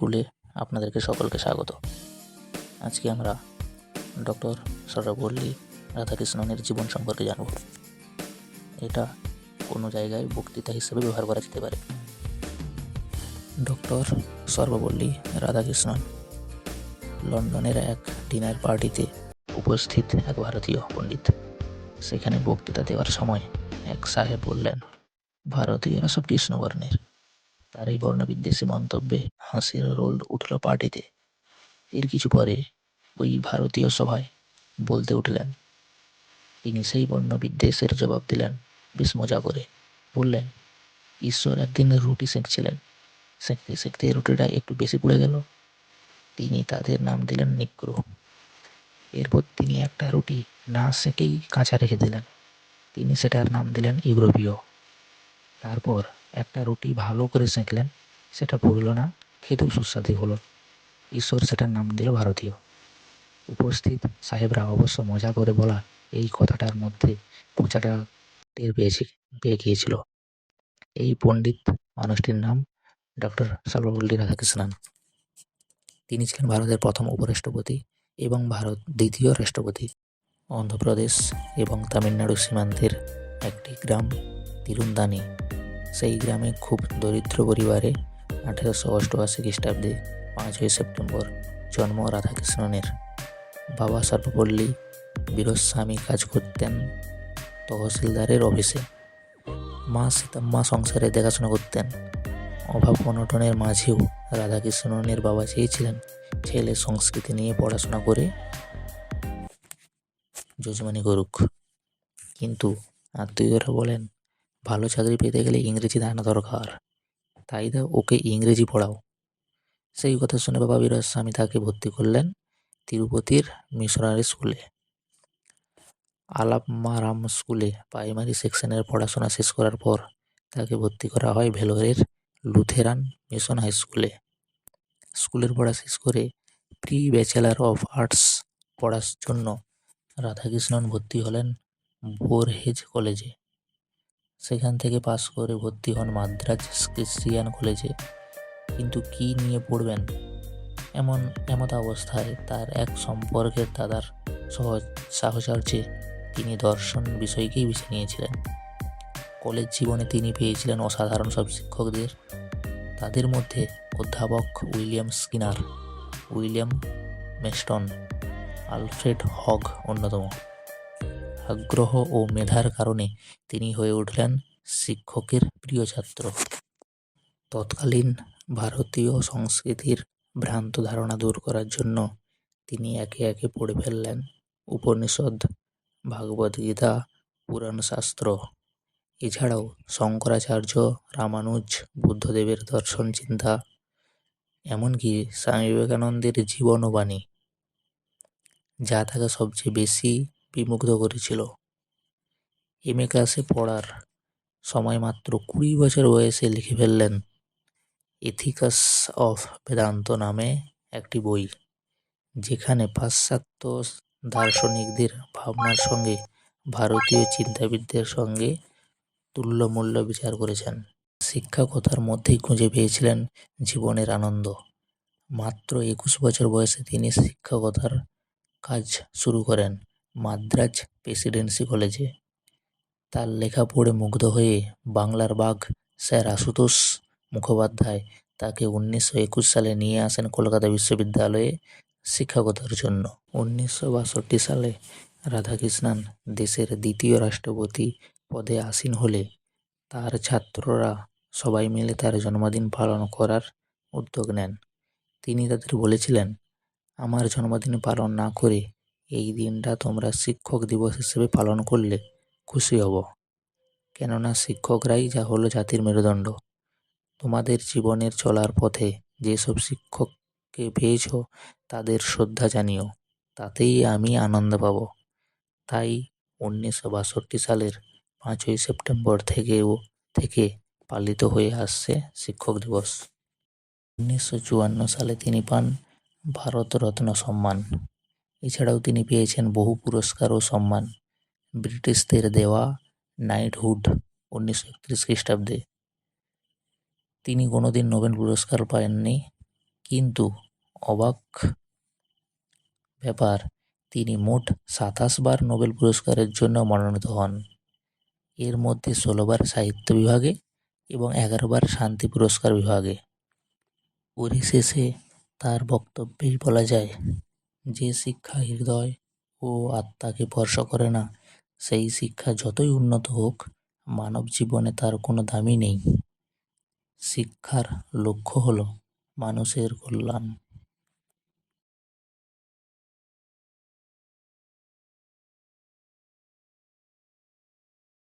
স্কুলে আপনাদেরকে সকলকে স্বাগত। আজকে আমরা ডক্টর সর্বপল্লী রাধাকৃষ্ণনের জীবন সম্পর্কে জানব। এটা কোনো জায়গায় বক্তৃতা হিসেবে ব্যবহার করা যেতে পারে। ডক্টর সর্বপল্লী রাধাকৃষ্ণন লন্ডনের এক ডিনার পার্টিতে উপস্থিত এক ভারতীয় পণ্ডিত। সেখানে বক্তৃতা দেওয়ার সময় এক সাহেব বললেন, ভারতীয়রা সব কৃষ্ণবর্ণের। তার এই বর্ণবিদ্বেষী মন্তব্যে হাসির রোল উঠল পার্টিতে। এর কিছু পরে ওই ভারতীয় সভায় বলতে উঠলেন। তিনি সেই বর্ণবিদ্বেষের জবাব দিলেন বেশ মজা করে। বললেন, ঈশ্বর একদিন রুটি সেঁকছিলেন, সেঁকতে সেঁকতে রুটিটা একটু বেশি পুড়ে গেল। তিনি তাদের নাম দিলেন নিগ্রো। এরপর তিনি একটা রুটি না সেঁকেই কাঁচা রেখে দিলেন। তিনি সেটার নাম দিলেন ইউরোপীয়। তারপর একটা রুটি ভালো করে সেঁকলেন, সেটা পুড়ল না, খেতেও সুস্বাদু হলো। ঈশ্বর সেটার নাম দিল ভারতীয়। উপস্থিত সাহেবরা অবশ্য মজা করে বলা এই কথাটার মধ্যে পূজাটা টের পেয়ে গিয়েছিল। এই পণ্ডিত মানুষটির নাম ডক্টর সর্বপল্লী রাধাকৃষ্ণন। তিনি ছিলেন ভারতের প্রথম উপরাষ্ট্রপতি এবং ভারত দ্বিতীয় রাষ্ট্রপতি। অন্ধ্রপ্রদেশ এবং তামিলনাড়ু সীমান্তের একটি গ্রাম তিরুন্দানি, সেই গ্রামে খুব দরিদ্র পরিবারে 1888 খ্রিস্টাব্দে 5ই সেপ্টেম্বর জন্ম রাধাকৃষ্ণনের। বাবা সর্বপল্লী বীরস্বামী কাজ করতেন তহসিলদারের অফিসে। মা সীতাম্মা সংসারে দেখাশোনা করতেন। অভাব অনটনের মাঝেও রাধাকৃষ্ণনের বাবা চেয়েছিলেন ছেলে সংস্কৃতি নিয়ে পড়াশোনা করে যজমানি করুক। কিন্তু আত্মীয়রা বলেন, ভালো চাকরি পেতে গেলে ইংরেজি জানা দরকার, তাই ওকে ইংরেজি পড়াও। সেই কথা শুনে বাবা বীরস্বামী তাকে ভর্তি করলেন তিরুপতির মিশনারি স্কুলে। আলাপ্পারাম স্কুলে প্রাইমারি সেকশনের পড়াশোনা শেষ করার পর তাকে ভর্তি করা হয় ভেলোরের লুথেরান মিশন হাই স্কুলে। স্কুলের পড়া শেষ করে প্রি ব্যাচেলার অফ আর্টস পড়ার জন্য রাধাকৃষ্ণন ভর্তি হলেন বোরহেজ কলেজে। সেখান থেকে পাশ করে ভর্তি হন মাদ্রাজ ক্রিশ্চিয়ান কলেজে। কিন্তু কি নিয়ে পড়বেন এমত অবস্থায় তার এক সম্পর্কের দাদার সাহচর্যে তিনি দর্শন বিষয়কেই বেছে নিয়েছিলেন। কলেজ জীবনে তিনি পেয়েছিলেন অসাধারণ সব শিক্ষকদের। তাদের মধ্যে অধ্যাপক William Skinner, William Meston, Alfred Hogg অন্যতম। আগ্রহ ও মেধার কারণে তিনি হয়ে উঠলেন শিক্ষকের প্রিয় ছাত্র। তৎকালীন ভারতীয় সংস্কৃতির ভ্রান্ত ধারণা দূর করার জন্য তিনি একে একে পড়ে ফেললেন উপনিষদ, ভাগবত গীতা, পুরাণ শাস্ত্র। এছাড়াও শঙ্করাচার্য, রামানুজ, বুদ্ধদেবের দর্শন চিন্তা, এমনকি স্বামী বিবেকানন্দের জীবন ও বাণী, যা তাকে সবচেয়ে বেশি বিমুগ্ধ করেছিল। এমএ ক্লাসে পড়ার সময় মাত্র 20 বছর বয়সে লিখে ফেললেন এথিক্স অফ বেদান্ত নামে একটি বই, যেখানে পাশ্চাত্য দার্শনিকদের ভাবনার সঙ্গে ভারতীয় চিন্তাবিদদের সঙ্গে তুল্যমূল্য বিচার করেছেন। শিক্ষকতার মধ্যেই খুঁজে পেয়েছিলেন জীবনের আনন্দ। মাত্র 21 বছর বয়সে তিনি শিক্ষকতার কাজ শুরু করেন মাদ্রাজ প্রেসিডেন্সি কলেজে। তার লেখা পড়ে মুগ্ধ হয়ে বাংলার বাঘ স্যার আশুতোষ মুখোপাধ্যায় তাকে 1921 সালে নিয়ে আসেন কলকাতা বিশ্ববিদ্যালয়ে শিক্ষকতার জন্য। 1962 সালে রাধাকৃষ্ণন দেশের দ্বিতীয় রাষ্ট্রপতি পদে আসীন হলে তার ছাত্ররা সবাই মিলে তার জন্মদিন পালন করার উদ্যোগ নেন। তিনি তাদের বলেছিলেন, আমার জন্মদিন পালন না করে এই দিনটা তোমরা শিক্ষক দিবস হিসেবে পালন করলে খুশি হব। কেননা শিক্ষকরাই যা হলো জাতির মেরুদণ্ড। তোমাদের জীবনের চলার পথে যেসব শিক্ষককে পেয়েছ তাদের শ্রদ্ধা জানিও, তাতেই আমি আনন্দ পাব। তাই 1962 সালের 5ই সেপ্টেম্বর থেকে পালিত হয়ে আসছে শিক্ষক দিবস। 1954 সালে তিনি পান ভারতরত্ন সম্মান। এছাড়াও তিনি পেয়েছেন বহু পুরস্কার ও সম্মান। ব্রিটিশদের দেওয়া নাইটহুড 1931 খ্রিস্টাব্দে। তিনি কোনোদিন নোবেল পুরস্কার পাননি, কিন্তু অবাক ব্যাপার, তিনি মোট ২৭ বার নোবেল পুরস্কারের জন্য মনোনীত হন, এর মধ্যে ১৬ বার সাহিত্য বিভাগে এবং ১১ বার শান্তি পুরস্কার বিভাগে। পরিশেষে তার বক্তব্যেই বলা যায়, যে শিক্ষা হৃদয় ও আত্মাকে স্পর্শ করে না, সেই শিক্ষা যতই উন্নত হোক, মানব জীবনে তার কোনো দামই নেই। শিক্ষার লক্ষ্য হলো মানুষের কল্যাণ।